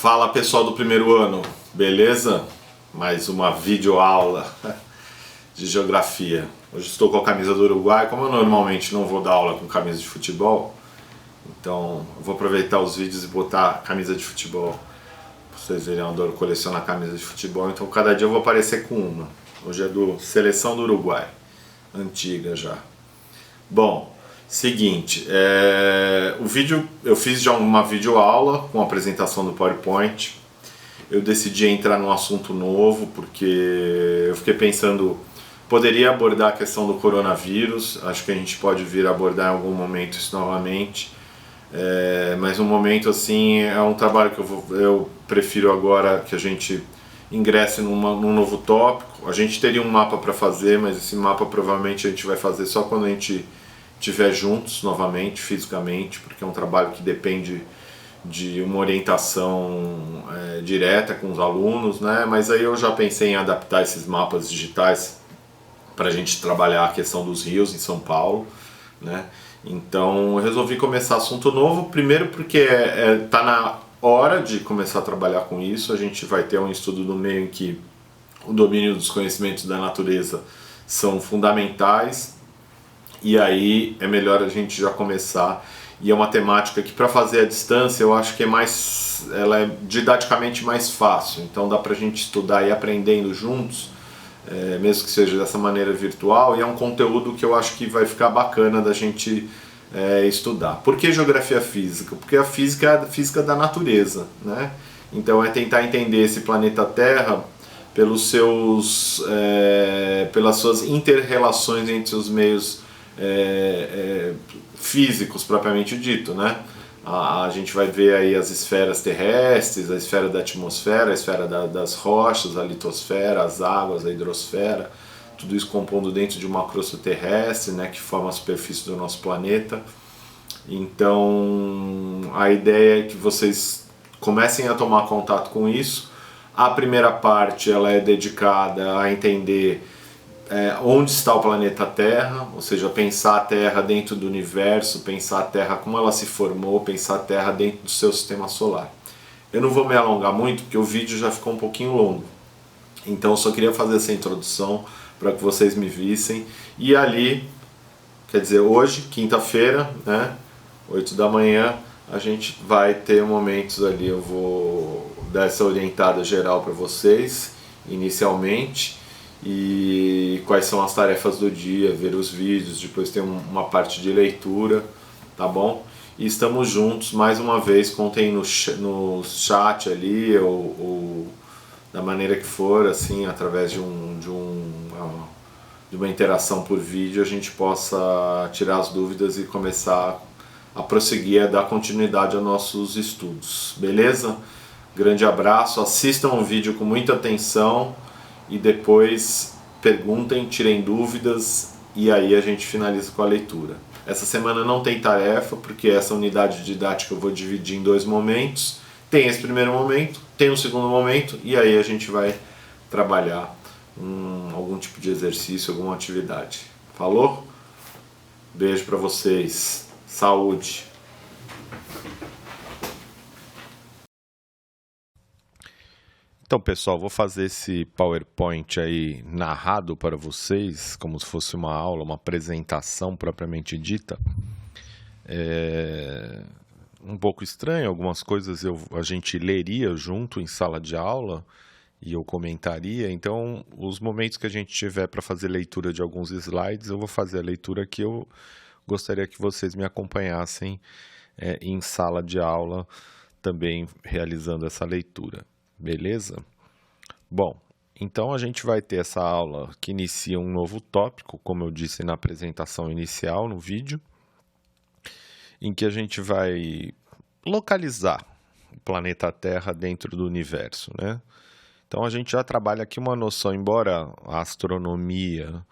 Fala pessoal do primeiro ano, beleza? Mais uma videoaula de geografia. Hoje estou com a camisa do Uruguai. Como eu normalmente não vou dar aula com camisa de futebol, então eu vou aproveitar os vídeos e botar a camisa de futebol. Vocês verem, eu adoro colecionar camisa de futebol, então cada dia eu vou aparecer com uma. Hoje é do Seleção do Uruguai, antiga já. Bom, seguinte, o vídeo, eu fiz já uma videoaula com a apresentação do PowerPoint. Eu decidi entrar num assunto novo porque eu fiquei pensando, poderia abordar a questão do coronavírus, acho que a gente pode vir a abordar em algum momento isso novamente, mas no momento assim é um trabalho que eu prefiro agora que a gente ingresse num novo tópico. A gente teria um mapa para fazer, mas esse mapa provavelmente a gente vai fazer só quando a gente estiver juntos novamente, fisicamente, porque é um trabalho que depende de uma orientação direta com os alunos, né? Mas aí eu já pensei em adaptar esses mapas digitais para a gente trabalhar a questão dos rios em São Paulo, né? Então eu resolvi começar assunto novo, primeiro porque está na hora de começar a trabalhar com isso. A gente vai ter um estudo no meio em que o domínio dos conhecimentos da natureza são fundamentais, e aí é melhor a gente já começar. E é uma temática que, para fazer à distância, eu acho que ela é didaticamente mais fácil, então dá pra gente estudar e ir aprendendo juntos, mesmo que seja dessa maneira virtual, e é um conteúdo que eu acho que vai ficar bacana da gente estudar. Por que geografia física? Porque a física é a física da natureza, né? Então é tentar entender esse planeta Terra pelas suas inter-relações entre os meios físicos propriamente dito, né? A gente vai ver aí as esferas terrestres, a esfera da atmosfera, a esfera das rochas, a litosfera, as águas, a hidrosfera, tudo isso compondo dentro de uma crosta terrestre, né, que forma a superfície do nosso planeta. Então a ideia é que vocês comecem a tomar contato com isso. A primeira parte ela é dedicada a entender onde está o planeta Terra, ou seja, pensar a Terra dentro do universo, pensar a Terra como ela se formou, pensar a Terra dentro do seu sistema solar. Eu não vou me alongar muito porque o vídeo já ficou um pouquinho longo, então eu só queria fazer essa introdução para que vocês me vissem. E ali, quer dizer, hoje, quinta-feira, né, 8 da manhã, a gente vai ter momentos ali, eu vou dar essa orientada geral para vocês, inicialmente, e quais são as tarefas do dia, ver os vídeos, depois tem uma parte de leitura, tá bom? E estamos juntos, mais uma vez, contem no chat ali, ou da maneira que for, assim, através de uma interação por vídeo, a gente possa tirar as dúvidas e começar a prosseguir, a dar continuidade aos nossos estudos, beleza? Grande abraço, assistam o vídeo com muita atenção e depois perguntem, tirem dúvidas, e aí a gente finaliza com a leitura. Essa semana não tem tarefa, porque essa unidade didática eu vou dividir em 2 momentos. Tem esse primeiro momento, tem um segundo momento, e aí a gente vai trabalhar algum tipo de exercício, alguma atividade. Falou? Beijo para vocês. Saúde! Então, pessoal, vou fazer esse PowerPoint aí narrado para vocês, como se fosse uma aula, uma apresentação propriamente dita. Um pouco estranho, algumas coisas a gente leria junto em sala de aula e eu comentaria. Então, os momentos que a gente tiver para fazer leitura de alguns slides, eu vou fazer a leitura que eu gostaria que vocês me acompanhassem em sala de aula, também realizando essa leitura. Beleza? Bom, então a gente vai ter essa aula que inicia um novo tópico, como eu disse na apresentação inicial, no vídeo, em que a gente vai localizar o planeta Terra dentro do universo, né? Então a gente já trabalha aqui uma noção, embora a astronomia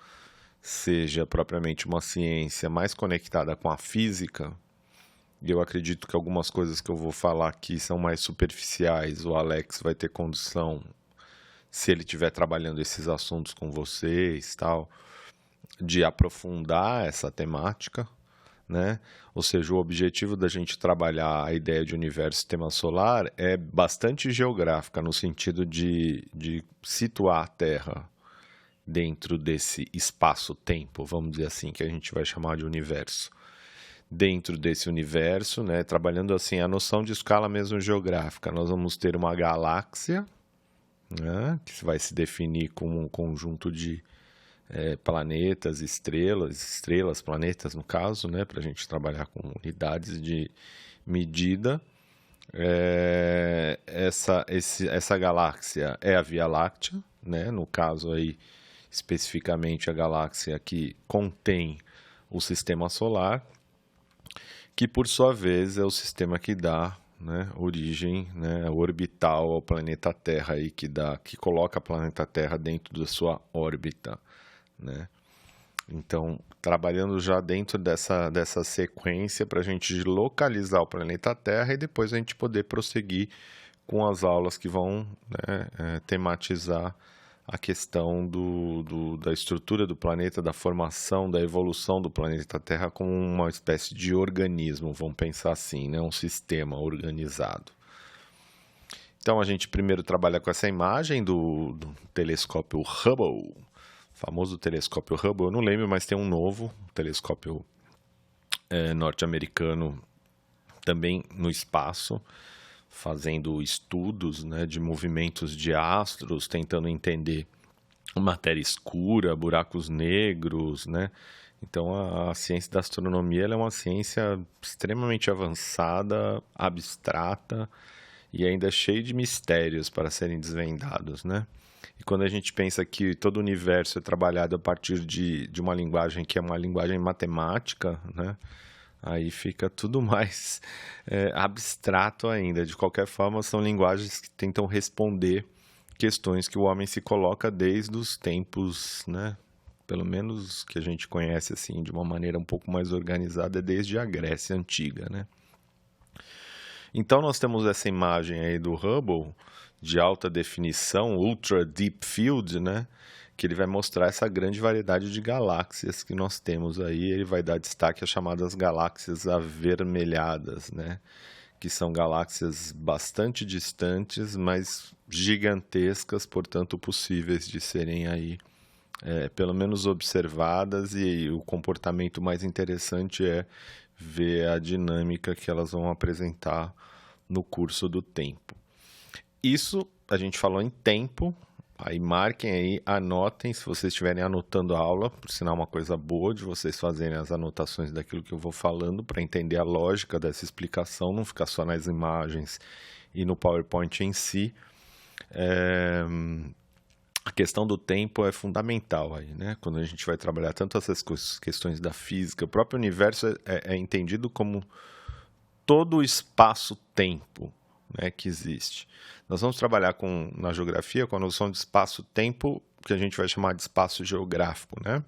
seja propriamente uma ciência mais conectada com a física, e eu acredito que algumas coisas que eu vou falar aqui são mais superficiais. O Alex vai ter condição, se ele estiver trabalhando esses assuntos com vocês, tal, de aprofundar essa temática, né? Ou seja, o objetivo da gente trabalhar a ideia de universo sistema solar é bastante geográfica, no sentido de situar a Terra dentro desse espaço-tempo, vamos dizer assim, que a gente vai chamar de universo. Dentro desse universo, né, trabalhando assim a noção de escala mesmo geográfica, nós vamos ter uma galáxia, né, que vai se definir como um conjunto de planetas, estrelas, planetas no caso, né, para a gente trabalhar com unidades de medida. Essa galáxia é a Via Láctea, né, no caso aí especificamente a galáxia que contém o sistema solar, que por sua vez é o sistema que dá, né, origem, né, orbital ao planeta Terra aí, que coloca o planeta Terra dentro da sua órbita, né? Então, trabalhando já dentro dessa sequência para a gente localizar o planeta Terra e depois a gente poder prosseguir com as aulas que vão, né, tematizar a questão da estrutura do planeta, da formação, da evolução do planeta Terra como uma espécie de organismo, vamos pensar assim, né? Um sistema organizado. Então a gente primeiro trabalha com essa imagem do telescópio Hubble, famoso telescópio Hubble. Eu não lembro, mas tem um novo telescópio norte-americano também no espaço, fazendo estudos, né, de movimentos de astros, tentando entender matéria escura, buracos negros, né? Então a ciência da astronomia ela é uma ciência extremamente avançada, abstrata e ainda cheia de mistérios para serem desvendados, né? E quando a gente pensa que todo o universo é trabalhado a partir de uma linguagem que é uma linguagem matemática, né? Aí fica tudo mais abstrato ainda. De qualquer forma, são linguagens que tentam responder questões que o homem se coloca desde os tempos, né? Pelo menos que a gente conhece assim de uma maneira um pouco mais organizada desde a Grécia Antiga, né? Então nós temos essa imagem aí do Hubble de alta definição, Ultra Deep Field, né? Que ele vai mostrar essa grande variedade de galáxias que nós temos aí. Ele vai dar destaque às chamadas galáxias avermelhadas, né? Que são galáxias bastante distantes, mas gigantescas, portanto possíveis de serem aí pelo menos observadas, e o comportamento mais interessante é ver a dinâmica que elas vão apresentar no curso do tempo. Isso a gente falou em tempo. Aí marquem aí, anotem, se vocês estiverem anotando a aula, por sinal uma coisa boa de vocês fazerem as anotações daquilo que eu vou falando para entender a lógica dessa explicação, não ficar só nas imagens e no PowerPoint em si. A questão do tempo é fundamental aí, né? Quando a gente vai trabalhar tanto essas questões da física, o próprio universo é entendido como todo o espaço-tempo, né, que existe. Nós vamos trabalhar na geografia com a noção de espaço-tempo, que a gente vai chamar de espaço geográfico, né?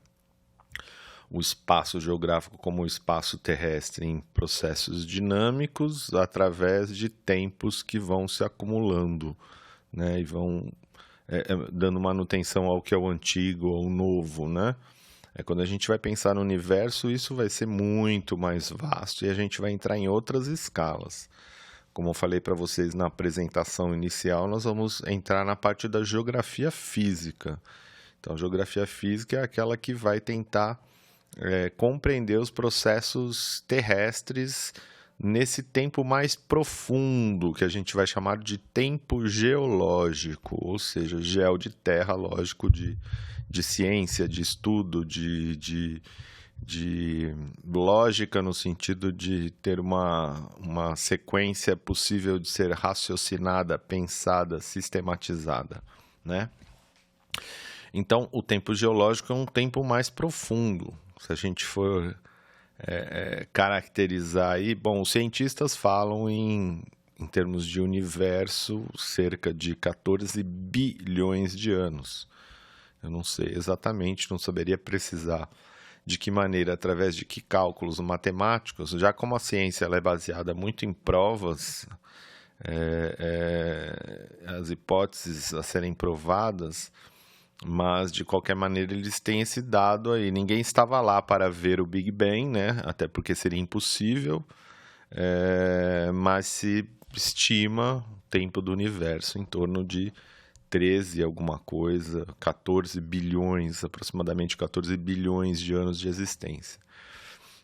O espaço geográfico como o espaço terrestre em processos dinâmicos através de tempos que vão se acumulando, né? E vão dando manutenção ao que é o antigo ou o novo, né? Quando a gente vai pensar no universo, isso vai ser muito mais vasto e a gente vai entrar em outras escalas. Como eu falei para vocês na apresentação inicial, nós vamos entrar na parte da geografia física. Então, a geografia física é aquela que vai tentar compreender os processos terrestres nesse tempo mais profundo, que a gente vai chamar de tempo geológico, ou seja, geo de terra, lógico, de ciência, de estudo, de lógica no sentido de ter uma sequência possível de ser raciocinada, pensada, sistematizada, né? Então, o tempo geológico é um tempo mais profundo. Se a gente for caracterizar aí, bom, os cientistas falam em termos de universo, cerca de 14 bilhões de anos. Eu não sei exatamente, não saberia precisar de que maneira, através de que cálculos matemáticos, já como a ciência ela é baseada muito em provas, as hipóteses a serem provadas, mas de qualquer maneira eles têm esse dado aí. Ninguém estava lá para ver o Big Bang, né? Até porque seria impossível, mas se estima o tempo do universo em torno de 13 alguma coisa, 14 bilhões, aproximadamente 14 bilhões de anos de existência.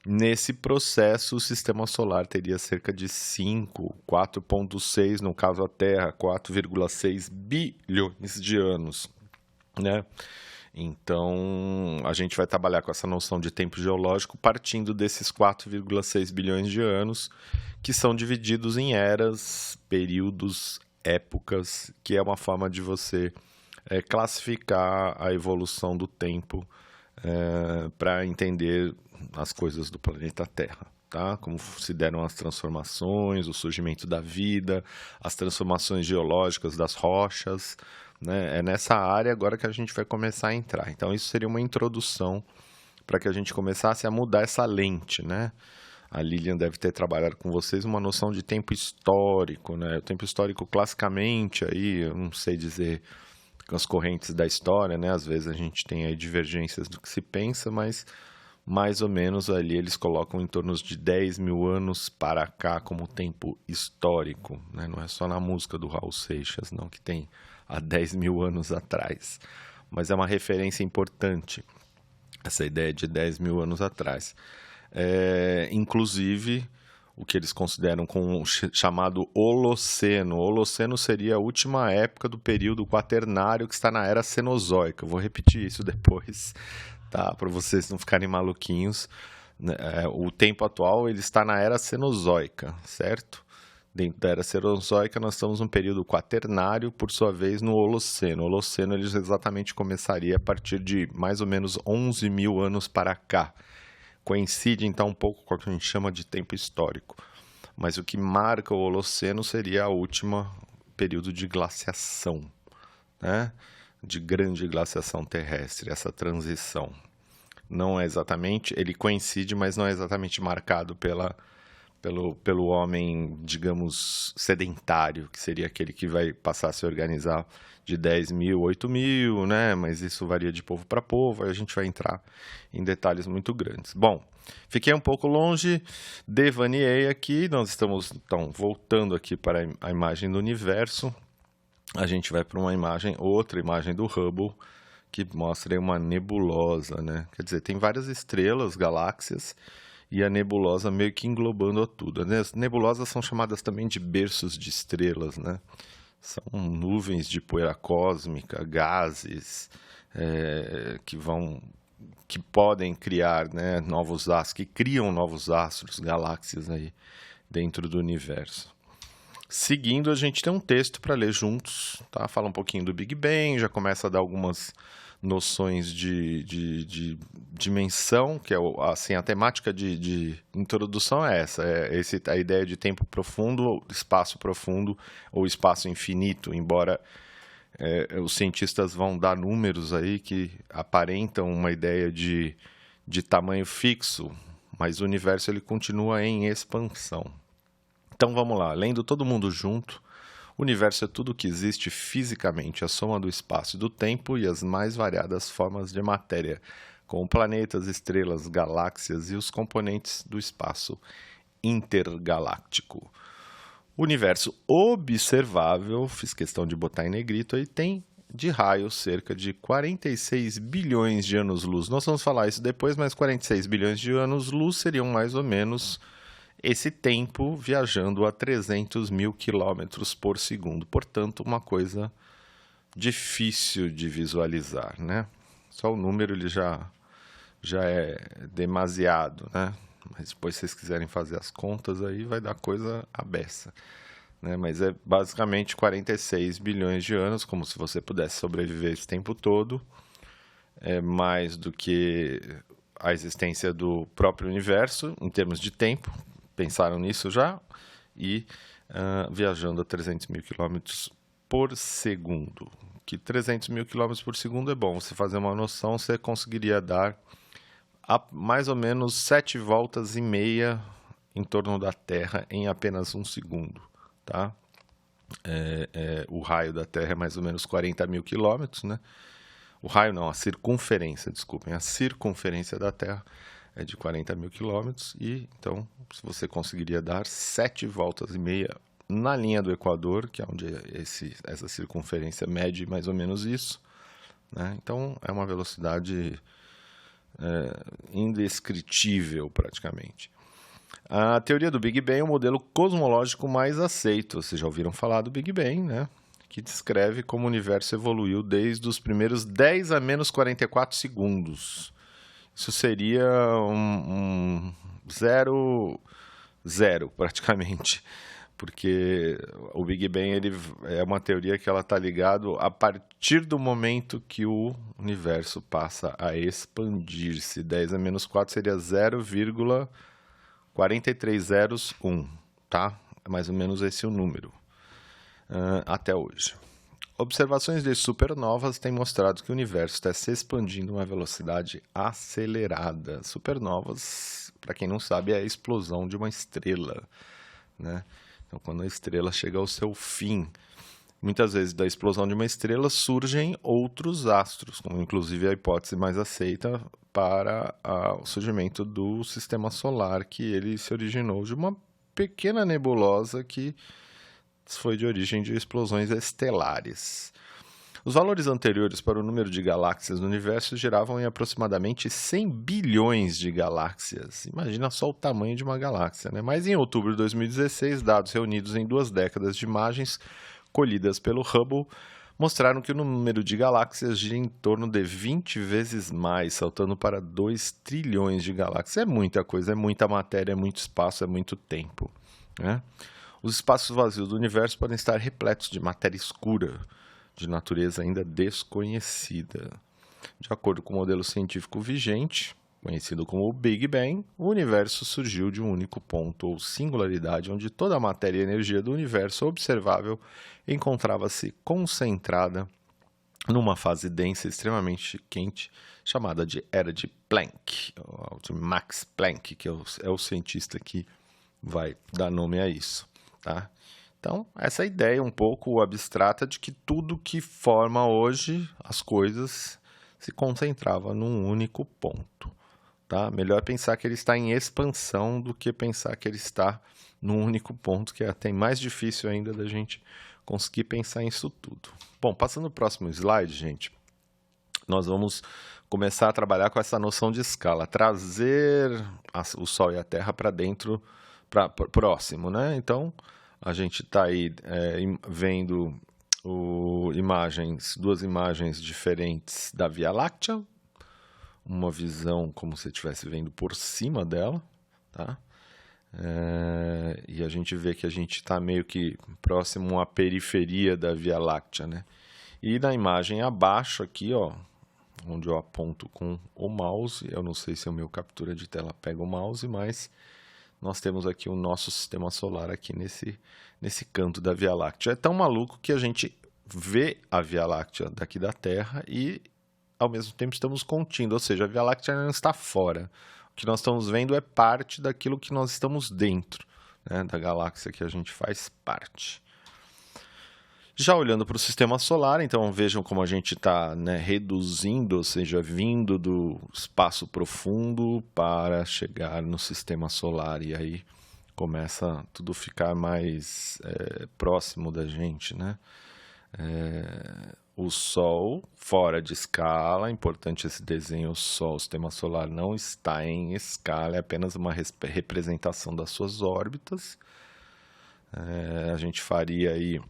Nesse processo, o sistema solar teria cerca de 5, 4,6, no caso a Terra, 4,6 bilhões de anos, né? Então, a gente vai trabalhar com essa noção de tempo geológico partindo desses 4,6 bilhões de anos, que são divididos em eras, períodos, épocas, que é uma forma de você classificar a evolução do tempo para entender as coisas do planeta Terra. Tá? Como se deram as transformações, o surgimento da vida, as transformações geológicas das rochas, né? É nessa área agora que a gente vai começar a entrar. Então, isso seria uma introdução para que a gente começasse a mudar essa lente, né? A Lilian deve ter trabalhado com vocês uma noção de tempo histórico, né? O tempo histórico, classicamente, aí, eu não sei dizer com as correntes da história, né? Às vezes a gente tem aí divergências do que se pensa, mas mais ou menos ali eles colocam em torno de 10 mil anos para cá como tempo histórico, né? Não é só na música do Raul Seixas, não, que tem há 10 mil anos atrás, mas é uma referência importante, essa ideia de 10 mil anos atrás. Inclusive, o que eles consideram com o chamado Holoceno. O Holoceno seria a última época do período quaternário que está na Era Cenozoica. Eu vou repetir isso depois, tá? Para vocês não ficarem maluquinhos. O tempo atual ele está na Era Cenozoica, certo? Dentro da Era Cenozoica nós estamos num período quaternário, por sua vez no Holoceno. O Holoceno ele exatamente começaria a partir de mais ou menos 11 mil anos para cá. Coincide então um pouco com o que a gente chama de tempo histórico. Mas o que marca o Holoceno seria o último período de glaciação, né? De grande glaciação terrestre, essa transição. Não é exatamente, ele coincide, mas não é exatamente marcado pelo homem, digamos, sedentário, que seria aquele que vai passar a se organizar de 10 mil, 8 mil, né? Mas isso varia de povo para povo, aí a gente vai entrar em detalhes muito grandes. Bom, fiquei um pouco longe, devaneei aqui, nós estamos, então, voltando aqui para a imagem do universo, a gente vai para uma imagem, outra imagem do Hubble, que mostra aí uma nebulosa, né? Quer dizer, tem várias estrelas, galáxias, e a nebulosa meio que englobando tudo. As nebulosas são chamadas também de berços de estrelas, né? São nuvens de poeira cósmica, gases que podem criar, né, novos astros, que criam novos astros, galáxias aí dentro do universo. Seguindo, a gente tem um texto para ler juntos, tá? Fala um pouquinho do Big Bang, já começa a dar algumas noções de dimensão, que é assim, a temática de introdução é essa, a ideia de tempo profundo, espaço profundo ou espaço infinito, embora os cientistas vão dar números aí que aparentam uma ideia de tamanho fixo, mas o universo ele continua em expansão. Então vamos lá, lendo todo mundo junto. O universo é tudo que existe fisicamente, a soma do espaço e do tempo e as mais variadas formas de matéria, como planetas, estrelas, galáxias e os componentes do espaço intergaláctico. O universo observável, fiz questão de botar em negrito aí, tem de raio cerca de 46 bilhões de anos-luz. Nós vamos falar isso depois, mas 46 bilhões de anos-luz seriam mais ou menos esse tempo viajando a 300 mil quilômetros por segundo. Portanto, uma coisa difícil de visualizar, né? Só o número ele já é demasiado, né? Mas depois, se vocês quiserem fazer as contas, aí vai dar coisa à beça, né? Mas é basicamente 46 bilhões de anos, como se você pudesse sobreviver esse tempo todo. É mais do que a existência do próprio universo, em termos de tempo. Pensaram nisso já? E viajando a 300 mil quilômetros por segundo. Que 300 mil quilômetros por segundo é bom. Você fazer uma noção, você conseguiria dar mais ou menos 7 voltas e meia em torno da Terra em apenas um segundo. Tá? O raio da Terra é mais ou menos 40 mil quilômetros, né? O raio não, a circunferência, desculpem. A circunferência da Terra é de 40 mil quilômetros e, então, se você conseguiria dar 7 voltas e meia na linha do Equador, que é onde essa circunferência mede mais ou menos isso, né? Então, é uma velocidade indescritível, praticamente. A teoria do Big Bang é o modelo cosmológico mais aceito. Vocês já ouviram falar do Big Bang, né? Que descreve como o universo evoluiu desde os primeiros 10 a menos 44 segundos. Isso seria um zero, zero, praticamente. Porque o Big Bang ele é uma teoria que ela está ligada a partir do momento que o universo passa a expandir-se. 10 a menos 4 seria 0,4301, tá? É mais ou menos esse o número até hoje. Observações de supernovas têm mostrado que o universo está se expandindo a uma velocidade acelerada. Supernovas, para quem não sabe, é a explosão de uma estrela, né? Então, quando a estrela chega ao seu fim, muitas vezes da explosão de uma estrela surgem outros astros, como inclusive a hipótese mais aceita para o surgimento do sistema solar, que ele se originou de uma pequena nebulosa que foi de origem de explosões estelares. Os valores anteriores para o número de galáxias no universo giravam em aproximadamente 100 bilhões de galáxias. Imagina só o tamanho de uma galáxia, né? Mas em outubro de 2016, dados reunidos em 2 décadas de imagens colhidas pelo Hubble mostraram que o número de galáxias gira em torno de 20 vezes mais, saltando para 2 trilhões de galáxias. É muita coisa, é muita matéria, é muito espaço, é muito tempo, né? Os espaços vazios do universo podem estar repletos de matéria escura, de natureza ainda desconhecida. De acordo com o modelo científico vigente, conhecido como o Big Bang, o universo surgiu de um único ponto ou singularidade onde toda a matéria e energia do universo observável encontrava-se concentrada numa fase densa extremamente quente chamada de Era de Planck, ou de Max Planck, que é o cientista que vai dar nome a isso. Tá? Então, essa ideia um pouco abstrata de que tudo que forma hoje as coisas se concentrava num único ponto. Tá? Melhor pensar que ele está em expansão do que pensar que ele está num único ponto, que é até mais difícil ainda da gente conseguir pensar nisso tudo. Bom, passando para o próximo slide, gente, nós vamos começar a trabalhar com essa noção de escala, trazer o Sol e a Terra para dentro, para próximo, né? Então, a gente está aí vendo duas imagens diferentes da Via Láctea, uma visão como se estivesse vendo por cima dela, tá? E a gente vê que a gente está meio que próximo à periferia da Via Láctea, né? E na imagem abaixo aqui, ó, onde eu aponto com o mouse, eu não sei se o meu captura de tela pega o mouse, mas nós temos aqui o nosso sistema solar aqui nesse canto da Via Láctea. É tão maluco que a gente vê a Via Láctea daqui da Terra e, ao mesmo tempo, estamos contindo, ou seja, a Via Láctea não está fora. O que nós estamos vendo é parte daquilo que nós estamos dentro, né, da galáxia que a gente faz parte. Já olhando para o sistema solar, então vejam como a gente está, né, reduzindo, ou seja, vindo do espaço profundo para chegar no sistema solar. E aí começa tudo ficar mais próximo da gente, né? O Sol fora de escala, importante esse desenho, o Sol, o sistema solar não está em escala, é apenas uma representação das suas órbitas. A gente faria aí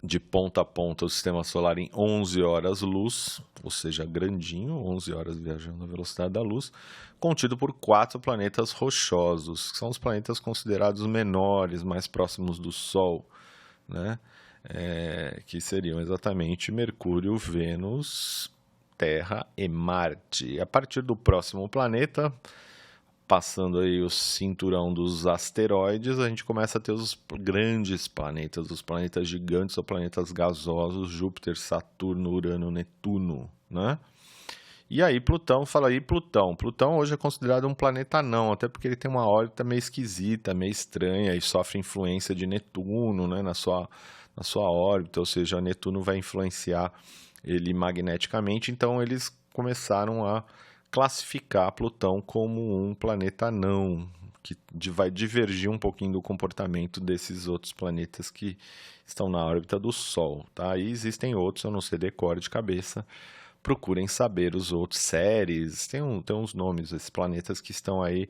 de ponta a ponta o sistema solar em 11 horas-luz, ou seja, grandinho, 11 horas viajando à velocidade da luz, contido por 4 planetas rochosos, que são os planetas considerados menores, mais próximos do Sol, né? Que seriam exatamente Mercúrio, Vênus, Terra e Marte. A partir do próximo planeta, passando aí o cinturão dos asteroides, a gente começa a ter os grandes planetas, os planetas gigantes ou planetas gasosos, Júpiter, Saturno, Urano, Netuno, né? E aí Plutão, fala aí Plutão. Plutão hoje é considerado um planeta não, até porque ele tem uma órbita meio esquisita, meio estranha e sofre influência de Netuno, né, na sua órbita, ou seja, Netuno vai influenciar ele magneticamente, então eles começaram a classificar Plutão como um planeta não, que vai divergir um pouquinho do comportamento desses outros planetas que estão na órbita do Sol, tá? E existem outros, eu não sei decor de cabeça, procurem saber os outros, Ceres, tem uns nomes, esses planetas que estão aí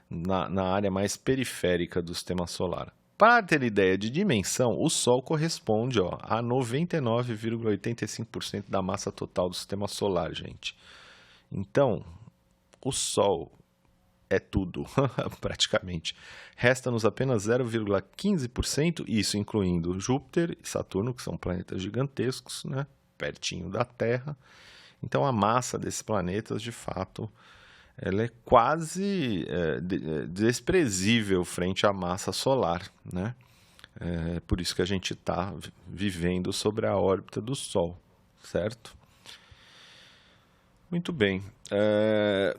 na área mais periférica do sistema solar. Para ter ideia de dimensão, o Sol corresponde a 99,85% da massa total do sistema solar, gente. Então, o Sol é tudo, praticamente. Resta-nos apenas 0,15%, isso incluindo Júpiter e Saturno, que são planetas gigantescos, né? Pertinho da Terra. Então, a massa desses planetas, de fato, ela é quase desprezível frente à massa solar, né? É por isso que a gente está vivendo sobre a órbita do Sol, certo? Muito bem.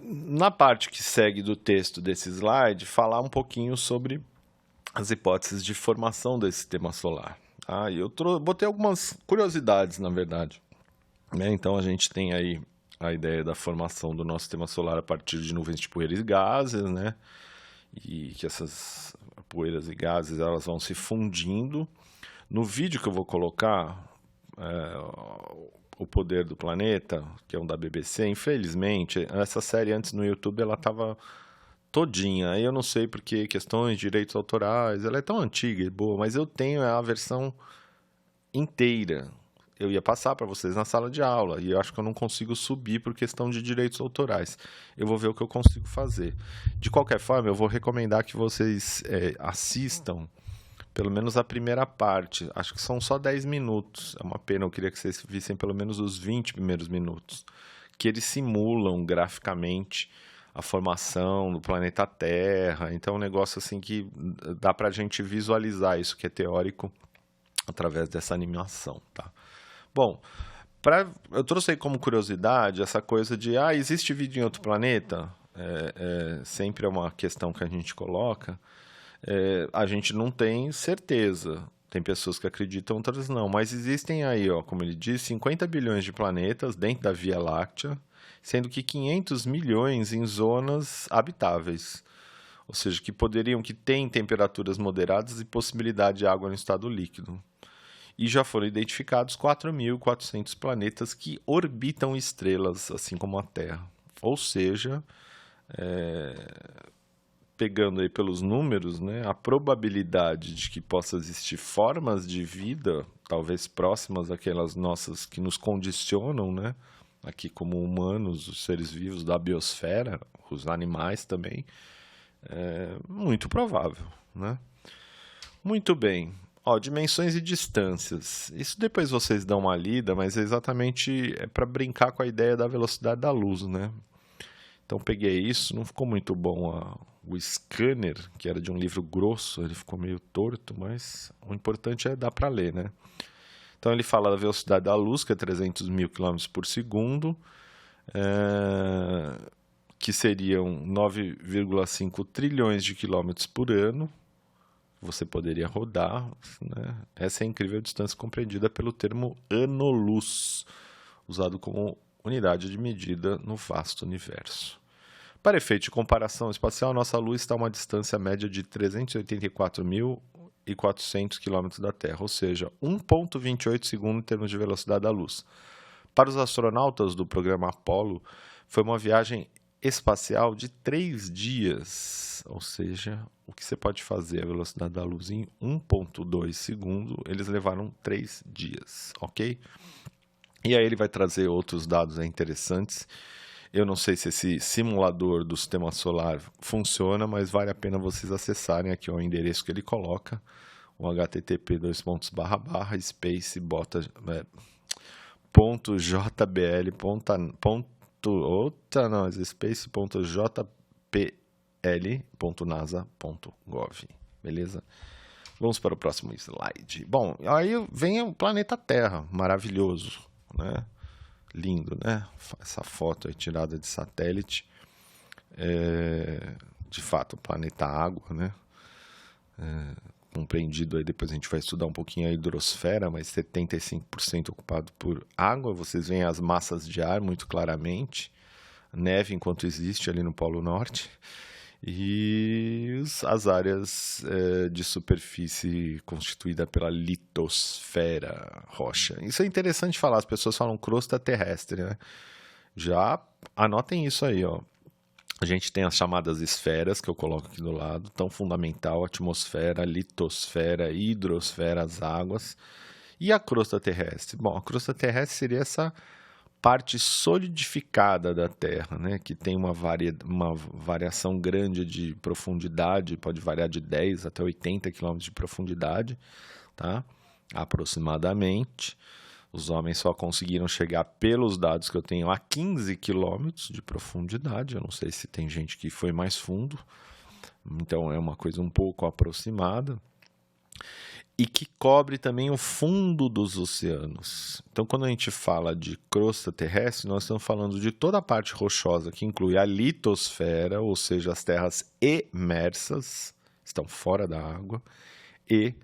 Na parte que segue do texto desse slide, falar um pouquinho sobre as hipóteses de formação desse sistema solar. E eu botei algumas curiosidades, na verdade. Então, a gente tem aí a ideia da formação do nosso sistema solar a partir de nuvens de poeira e gases, né? E que essas poeiras e gases elas vão se fundindo. No vídeo que eu vou colocar, O Poder do Planeta, que é um da BBC, infelizmente, essa série antes no YouTube ela estava todinha. Aí eu não sei porque questões de direitos autorais, ela é tão antiga e boa, mas eu tenho a versão inteira. Eu ia passar para vocês na sala de aula e eu acho que eu não consigo subir por questão de direitos autorais. Eu vou ver o que eu consigo fazer. De qualquer forma, eu vou recomendar que vocês assistam pelo menos a primeira parte. Acho que são só 10 minutos. É uma pena, eu queria que vocês vissem pelo menos os 20 primeiros minutos. Que eles simulam graficamente a formação do planeta Terra. Então é um negócio assim que dá para a gente visualizar isso que é teórico através dessa animação, tá? Bom, eu trouxe aí como curiosidade essa coisa de, existe vida em outro planeta? Sempre é uma questão que a gente coloca. A gente não tem certeza. Tem pessoas que acreditam, outras não. Mas existem aí, como ele diz, 50 bilhões de planetas dentro da Via Láctea, sendo que 500 milhões em zonas habitáveis. Ou seja, que têm temperaturas moderadas e possibilidade de água no estado líquido. E já foram identificados 4.400 planetas que orbitam estrelas, assim como a Terra. Ou seja, pegando aí pelos números, né, a probabilidade de que possa existir formas de vida, talvez próximas àquelas nossas que nos condicionam, né, aqui como humanos, os seres vivos da biosfera, os animais também, é muito provável, né? Muito bem. Dimensões e distâncias. Isso depois vocês dão uma lida, mas exatamente é para brincar com a ideia da velocidade da luz, né? Então peguei isso, não ficou muito bom o scanner, que era de um livro grosso, ele ficou meio torto, mas o importante é dar para ler, né? Então ele fala da velocidade da luz, que é 300 mil km por segundo, que seriam 9,5 trilhões de quilômetros por ano. Você poderia rodar, né? Essa é a incrível distância compreendida pelo termo ano-luz, usado como unidade de medida no vasto universo. Para efeito de comparação espacial, nossa luz está a uma distância média de 384.400 km da Terra, ou seja, 1,28 segundos em termos de velocidade da luz. Para os astronautas do programa Apollo, foi uma viagem espacial de 3 dias, ou seja, o que você pode fazer a velocidade da luz em 1,2 segundos, eles levaram 3 dias, ok? E aí ele vai trazer outros dados interessantes. Eu não sei se esse simulador do sistema solar funciona, mas vale a pena vocês acessarem aqui o endereço que ele coloca, o http://space.jpl.nasa.gov, beleza? Vamos para o próximo slide. Bom, aí vem o planeta Terra, maravilhoso, né? Lindo, né? Essa foto é tirada de satélite. De fato, o planeta Água, né? compreendido aí, depois a gente vai estudar um pouquinho a hidrosfera, mas 75% ocupado por água. Vocês veem as massas de ar muito claramente, neve enquanto existe ali no Polo Norte, e as áreas de superfície constituída pela litosfera, rocha. Isso é interessante falar, as pessoas falam crosta terrestre, né? Já anotem isso aí, ó. A gente tem as chamadas esferas, que eu coloco aqui do lado, tão fundamental, atmosfera, litosfera, hidrosfera, as águas, e a crosta terrestre. Bom, a crosta terrestre seria essa parte solidificada da Terra, né, que tem uma variação grande de profundidade, pode variar de 10 até 80 quilômetros de profundidade, tá? Aproximadamente. Os homens só conseguiram chegar, pelos dados que eu tenho, a 15 quilômetros de profundidade. Eu não sei se tem gente que foi mais fundo, então é uma coisa um pouco aproximada. E que cobre também o fundo dos oceanos. Então, quando a gente fala de crosta terrestre, nós estamos falando de toda a parte rochosa, que inclui a litosfera, ou seja, as terras emersas, estão fora da água, e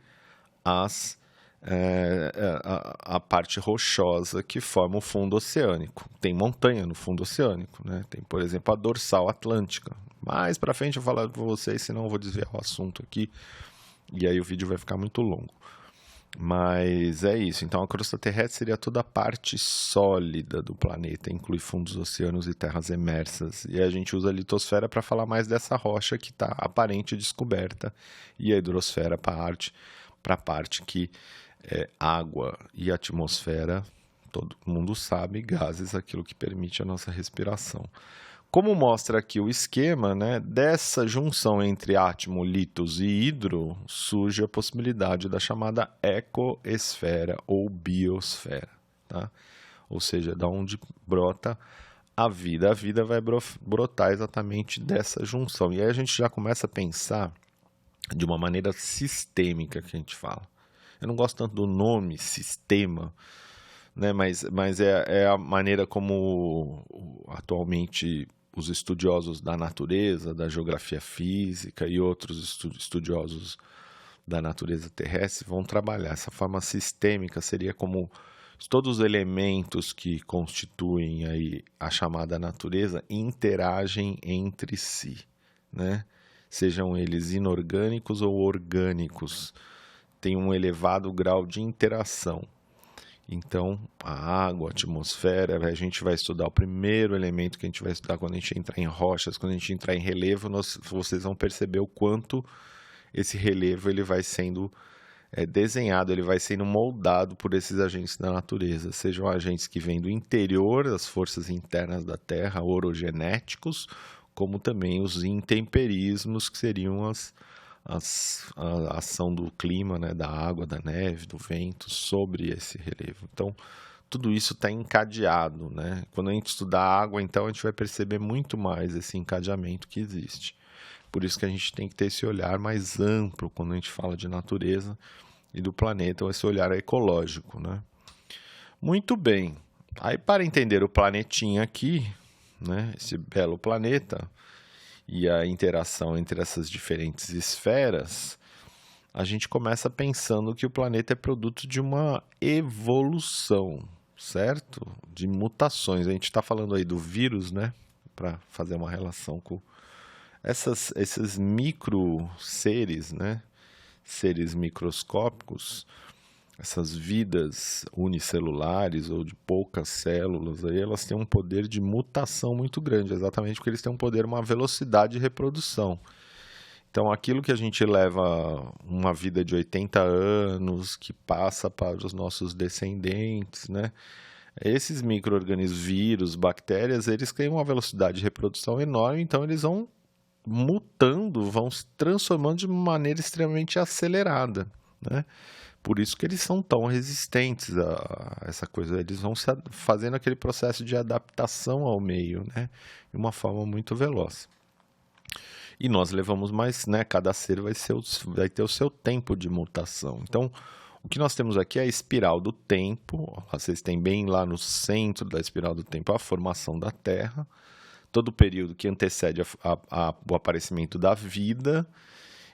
a parte rochosa que forma o fundo oceânico. Tem montanha no fundo oceânico, né? Tem, por exemplo, a dorsal atlântica. Mais para frente eu vou falar com vocês, senão eu vou desviar o assunto aqui e aí o vídeo vai ficar muito longo. Mas é isso. Então a crosta terrestre seria toda a parte sólida do planeta, inclui fundos oceanos e terras emersas. E a gente usa a litosfera para falar mais dessa rocha que está aparente e descoberta, e a hidrosfera para a parte que é água e atmosfera, todo mundo sabe, gases, aquilo que permite a nossa respiração. Como mostra aqui o esquema, né, dessa junção entre átomo, litos e hidro, surge a possibilidade da chamada ecoesfera ou biosfera, tá? Ou seja, da onde brota a vida. A vida vai brotar exatamente dessa junção. E aí a gente já começa a pensar de uma maneira sistêmica, que a gente fala. Eu não gosto tanto do nome sistema, né? Mas é a maneira como atualmente os estudiosos da natureza, da geografia física e outros estudiosos da natureza terrestre vão trabalhar. Essa forma sistêmica seria como todos os elementos que constituem aí a chamada natureza interagem entre si, né? Sejam eles inorgânicos ou orgânicos, tem um elevado grau de interação. Então, a água, a atmosfera, a gente vai estudar o primeiro elemento que a gente vai estudar quando a gente entrar em rochas, quando a gente entrar em relevo, vocês vão perceber o quanto esse relevo ele vai sendo desenhado, ele vai sendo moldado por esses agentes da natureza, sejam agentes que vêm do interior, das forças internas da Terra, orogenéticos, como também os intemperismos, que seriam a ação do clima, né, da água, da neve, do vento sobre esse relevo. Então, tudo isso está encadeado, né? Quando a gente estudar a água, então, a gente vai perceber muito mais esse encadeamento que existe. Por isso que a gente tem que ter esse olhar mais amplo quando a gente fala de natureza e do planeta, ou esse olhar ecológico, né? Muito bem. Aí, para entender o planetinha aqui, né, esse belo planeta, e a interação entre essas diferentes esferas, a gente começa pensando que o planeta é produto de uma evolução, certo? De mutações. A gente está falando aí do vírus, né? Para fazer uma relação com esses micro seres, né? Seres microscópicos, essas vidas unicelulares ou de poucas células, aí elas têm um poder de mutação muito grande, exatamente porque eles têm uma velocidade de reprodução. Então, aquilo que a gente leva uma vida de 80 anos, que passa para os nossos descendentes, né? Esses micro-organismos, vírus, bactérias, eles têm uma velocidade de reprodução enorme, então eles vão mutando, vão se transformando de maneira extremamente acelerada, né? Por isso que eles são tão resistentes a essa coisa. Eles vão fazendo aquele processo de adaptação ao meio, né? De uma forma muito veloz. E nós levamos mais, né? Cada ser vai ter o seu tempo de mutação. Então, o que nós temos aqui é a espiral do tempo. Vocês têm bem lá no centro da espiral do tempo a formação da Terra. Todo o período que antecede o aparecimento da vida.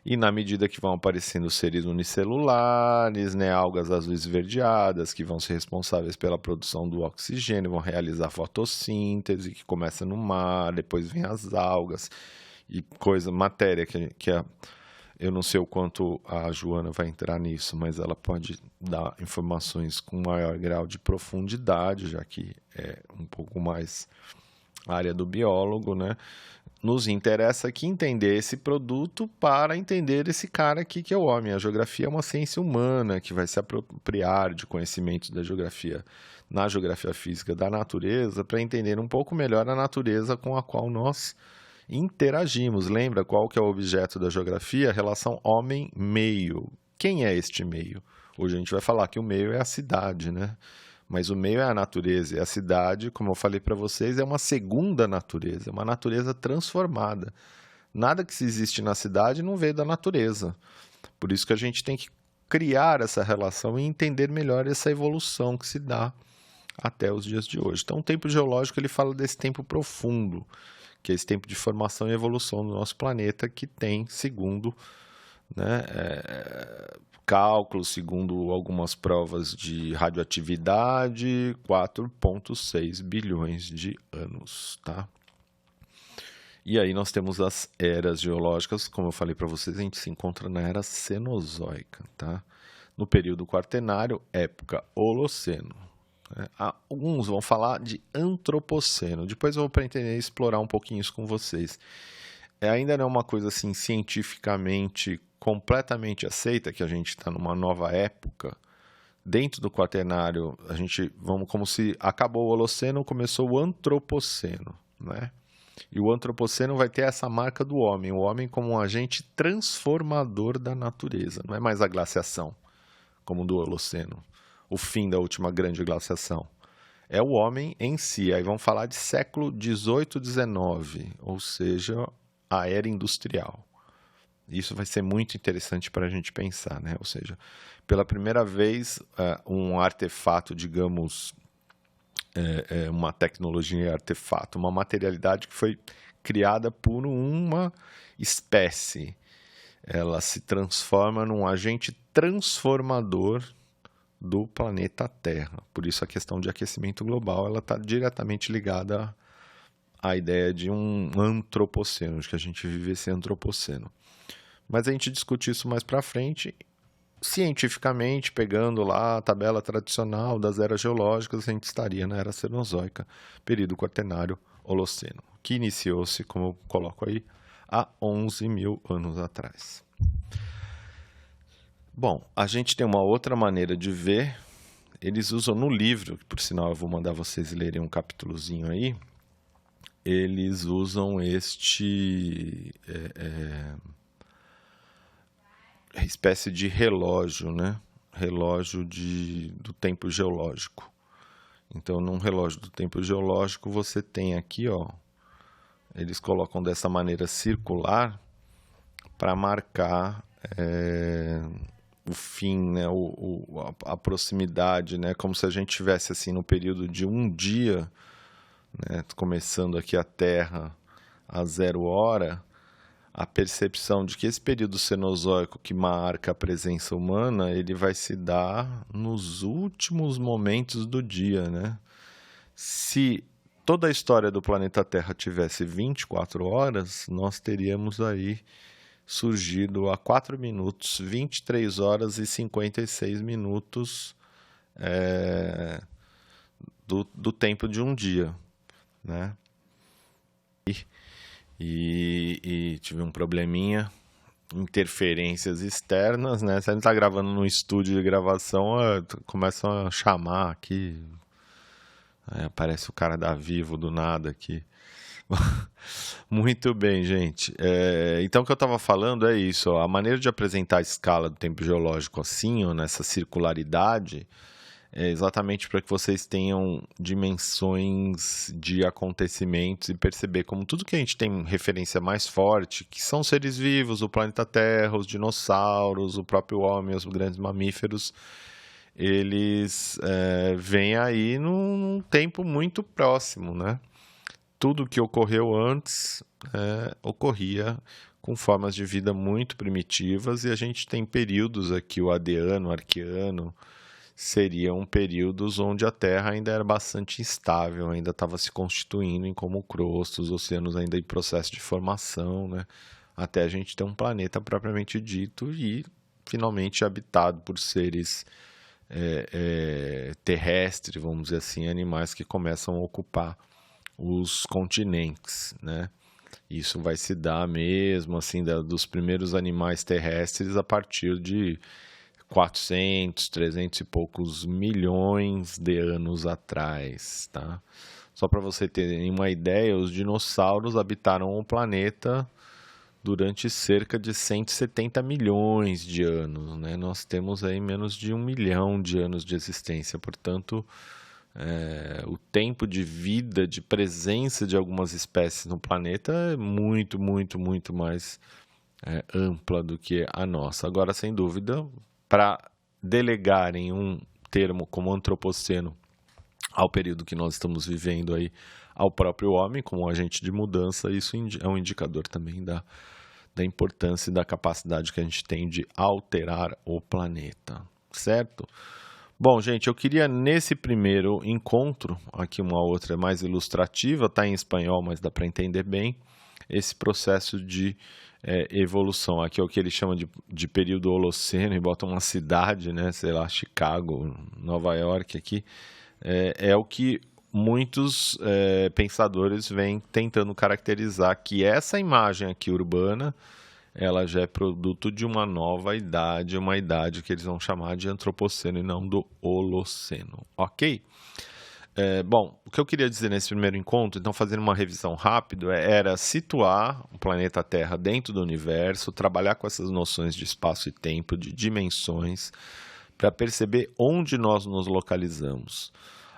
E na medida que vão aparecendo seres unicelulares, né, algas azuis esverdeadas, que vão ser responsáveis pela produção do oxigênio, vão realizar fotossíntese, que começa no mar, depois vem as algas e matéria eu não sei o quanto a Joana vai entrar nisso, mas ela pode dar informações com maior grau de profundidade, já que é um pouco mais a área do biólogo, né? Nos interessa aqui entender esse produto para entender esse cara aqui que é o homem. A geografia é uma ciência humana que vai se apropriar de conhecimentos da geografia, na geografia física da natureza, para entender um pouco melhor a natureza com a qual nós interagimos. Lembra qual que é o objeto da geografia? A relação homem-meio. Quem é este meio? Hoje a gente vai falar que o meio é a cidade, né? Mas o meio é a natureza, e a cidade, como eu falei para vocês, é uma segunda natureza, é uma natureza transformada. Nada que se existe na cidade não veio da natureza. Por isso que a gente tem que criar essa relação e entender melhor essa evolução que se dá até os dias de hoje. Então, o tempo geológico ele fala desse tempo profundo, que é esse tempo de formação e evolução do nosso planeta, que tem, segundo, né, cálculos, segundo algumas provas de radioatividade, 4,6 bilhões de anos, tá? E aí nós temos as eras geológicas, como eu falei para vocês, a gente se encontra na era Cenozoica, tá? No período Quaternário, época Holoceno. Alguns vão falar de Antropoceno. Depois eu vou pretender explorar um pouquinho isso com vocês. Ainda não é uma coisa assim cientificamente completamente aceita que a gente está numa nova época. Dentro do Quaternário, vamos como se acabou o Holoceno, começou o Antropoceno, né? E o Antropoceno vai ter essa marca do homem, o homem como um agente transformador da natureza. Não é mais a glaciação, como do Holoceno, o fim da última grande glaciação. É o homem em si. Aí vamos falar de século 18, 19, ou seja, a era industrial. Isso vai ser muito interessante para a gente pensar, né? Ou seja, pela primeira vez, um artefato, digamos, uma tecnologia artefato, uma materialidade que foi criada por uma espécie. Ela se transforma num agente transformador do planeta Terra. Por isso a questão de aquecimento global ela está diretamente ligada à ideia de um antropoceno, de que a gente vive esse antropoceno. Mas a gente discute isso mais para frente, cientificamente, pegando lá a tabela tradicional das eras geológicas, a gente estaria na era Cenozoica, período Quaternário Holoceno, que iniciou-se, como eu coloco aí, há 11 mil anos atrás. Bom, a gente tem uma outra maneira de ver. Eles usam no livro, que por sinal eu vou mandar vocês lerem um capítulozinho aí, eles usam espécie de relógio, né? Relógio do tempo geológico. Então, num relógio do tempo geológico, você tem aqui, ó, eles colocam dessa maneira circular para marcar o fim, né? A proximidade, né? Como se a gente estivesse assim no período de um dia, né? Começando aqui a Terra a 0 hora, a percepção de que esse período cenozoico que marca a presença humana, ele vai se dar nos últimos momentos do dia, né? Se toda a história do planeta Terra tivesse 24 horas, nós teríamos aí surgido a 4 minutos, 23 horas e 56 minutos do tempo de um dia, né? E tive um probleminha, interferências externas, né? Se a gente tá gravando num estúdio de gravação, começam a chamar aqui, aparece o cara da Vivo do nada aqui. Muito bem, gente. Então o que eu estava falando é isso, ó, a maneira de apresentar a escala do tempo geológico assim, ó, nessa circularidade, é exatamente para que vocês tenham dimensões de acontecimentos e perceber como tudo que a gente tem referência mais forte, que são seres vivos, o planeta Terra, os dinossauros, o próprio homem, os grandes mamíferos, eles vêm aí num tempo muito próximo, né? Tudo que ocorreu antes ocorria com formas de vida muito primitivas, e a gente tem períodos aqui, o Adiano, o Arqueano, seriam períodos onde a Terra ainda era bastante instável, ainda estava se constituindo em como crosta, os oceanos ainda em processo de formação, né? Até a gente ter um planeta propriamente dito e finalmente habitado por seres terrestres, vamos dizer assim, animais que começam a ocupar os continentes, né? Isso vai se dar mesmo, assim, dos primeiros animais terrestres a partir de 400, 300 e poucos milhões de anos atrás, tá? Só para você ter uma ideia, os dinossauros habitaram o planeta durante cerca de 170 milhões de anos, né? Nós temos aí menos de 1 milhão de anos de existência, portanto, o tempo de vida, de presença de algumas espécies no planeta é muito, muito, muito mais ampla do que a nossa. Agora, sem dúvida, para delegarem um termo como antropoceno ao período que nós estamos vivendo aí, ao próprio homem, como agente de mudança, isso é um indicador também da importância e da capacidade que a gente tem de alterar o planeta, certo? Bom, gente, eu queria nesse primeiro encontro, aqui uma outra mais ilustrativa, está em espanhol, mas dá para entender bem, esse processo de evolução. Aqui é o que ele chama de período Holoceno, e bota uma cidade, né, sei lá, Chicago, Nova York aqui, é o que muitos pensadores vêm tentando caracterizar que essa imagem aqui urbana, ela já é produto de uma nova idade, uma idade que eles vão chamar de antropoceno e não do Holoceno, ok? Bom, o que eu queria dizer nesse primeiro encontro, então fazendo uma revisão rápida, era situar o planeta Terra dentro do universo, trabalhar com essas noções de espaço e tempo, de dimensões, para perceber onde nós nos localizamos.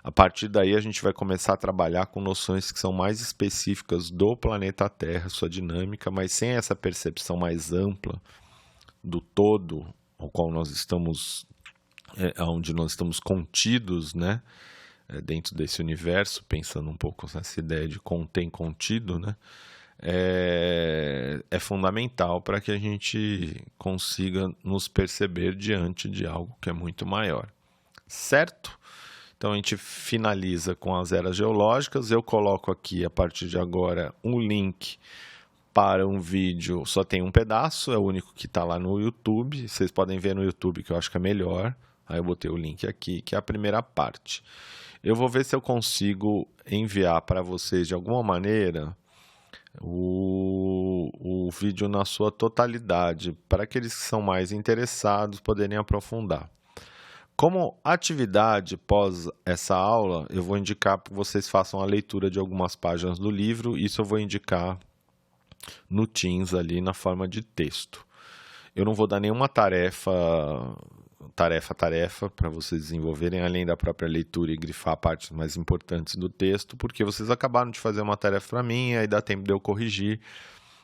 A partir daí a gente vai começar a trabalhar com noções que são mais específicas do planeta Terra, sua dinâmica, mas sem essa percepção mais ampla do todo, ao qual nós estamos, onde nós estamos contidos, né? Dentro desse universo, pensando um pouco nessa ideia de contém contido, né? É fundamental para que a gente consiga nos perceber diante de algo que é muito maior, certo? Então a gente finaliza com as eras geológicas. Eu coloco aqui a partir de agora um link para um vídeo, só tem um pedaço, é o único que está lá no YouTube. Vocês podem ver no YouTube, que eu acho que é melhor. Aí eu botei o link aqui, que é a primeira parte. Eu vou ver se eu consigo enviar para vocês de alguma maneira o vídeo na sua totalidade, para aqueles que são mais interessados poderem aprofundar. Como atividade pós essa aula, eu vou indicar que vocês façam a leitura de algumas páginas do livro. Isso eu vou indicar no Teams ali na forma de texto. Eu não vou dar nenhuma tarefa para vocês desenvolverem, além da própria leitura e grifar partes mais importantes do texto, porque vocês acabaram de fazer uma tarefa para mim, aí dá tempo de eu corrigir.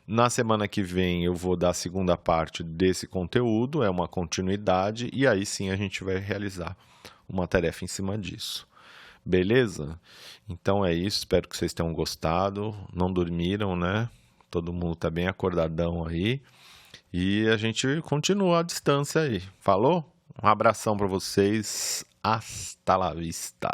Na semana que vem eu vou dar a segunda parte desse conteúdo, é uma continuidade, e aí sim a gente vai realizar uma tarefa em cima disso. Beleza? Então é isso, espero que vocês tenham gostado. Não dormiram, né? Todo mundo tá bem acordadão aí. E a gente continua à distância aí. Falou? Um abração para vocês. Hasta la vista.